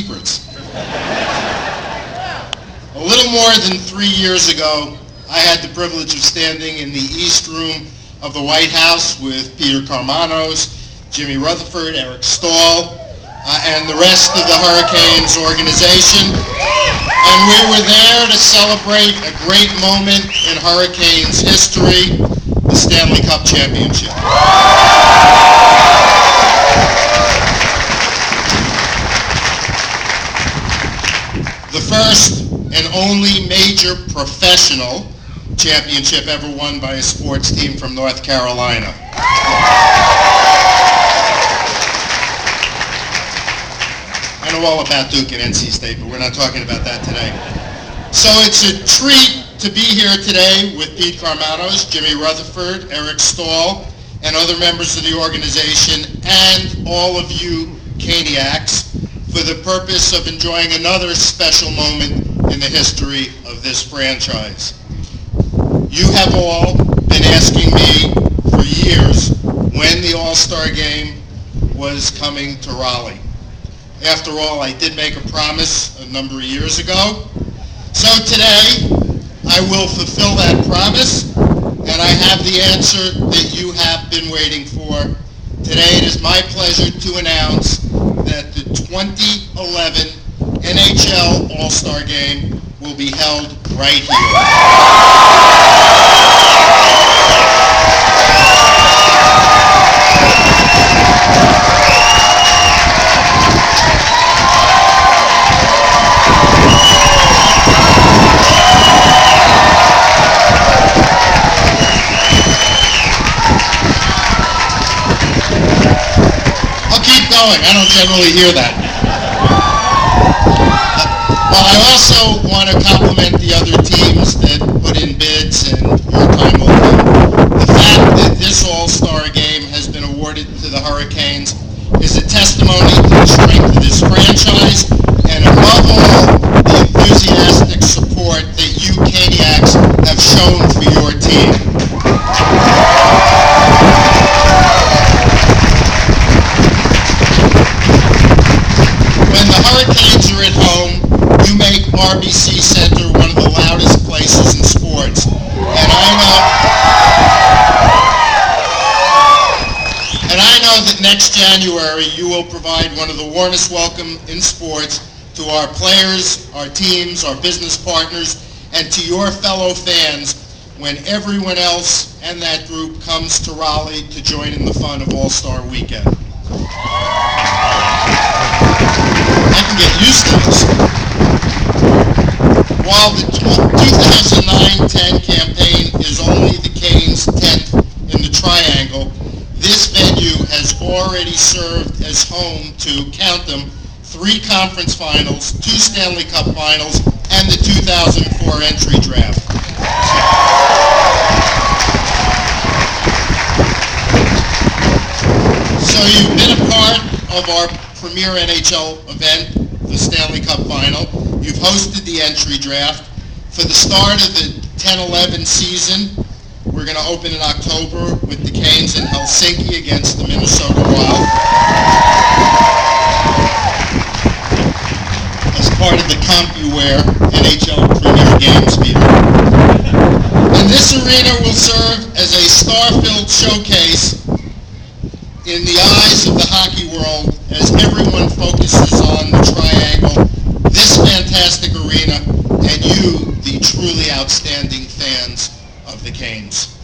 secrets. A little more than 3 years ago, I had the privilege of standing in the East Room of the White House with Peter Carmanos, Jimmy Rutherford, Eric Stahl, and the rest of the Hurricanes organization. And we were there to celebrate a great moment in Hurricanes history, the Stanley Cup Championship. The first and only major professional championship ever won by a sports team from North Carolina. I know all about Duke and NC State, but we're not talking about that today. So it's a treat to be here today with Pete Carmanos, Jimmy Rutherford, Eric Stahl, and other members of the organization, and all of you Caniacs, for the purpose of enjoying another special moment in the history of this franchise. You have all been asking me for years when the All-Star Game was coming to Raleigh. After all, I did make a promise a number of years ago. So today, I will fulfill that promise, and I have the answer that you have been waiting for. Today, it is my pleasure to announce that the 2011 NHL All-Star Game will be held right here. I don't generally hear that. Well, I also want to compliment the other teams that put in bids and your time will come. The fact that this All-Star Game has been awarded to the Hurricanes is a testimony to the strength of this franchise and above all, the enthusiastic support that you Caniacs have shown for your team. Hurricanes are at home, you make RBC Center one of the loudest places in sports. And I know that next January you will provide one of the warmest welcome in sports to our players, our teams, our business partners, and to your fellow fans when everyone else and that group comes to Raleigh to join in the fun of All-Star Weekend. I can get used to this. While the 2009-10 campaign is only the Canes' 10th in the Triangle, this venue has already served as home to, count them, 3 conference finals, 2 Stanley Cup finals, and the 2004 entry draft. So you've been a part of our premier NHL event, the Stanley Cup Final. You've hosted the entry draft. For the start of the 10-11 season, we're going to open in October with the Canes in Helsinki against the Minnesota Wild. As part of the CompuWare NHL Premier Games Meter. And this arena will serve as a star-filled showcase in the eyes of the hockey world as everyone focuses on the Triangle, this fantastic arena, and you, the truly outstanding fans of the Canes.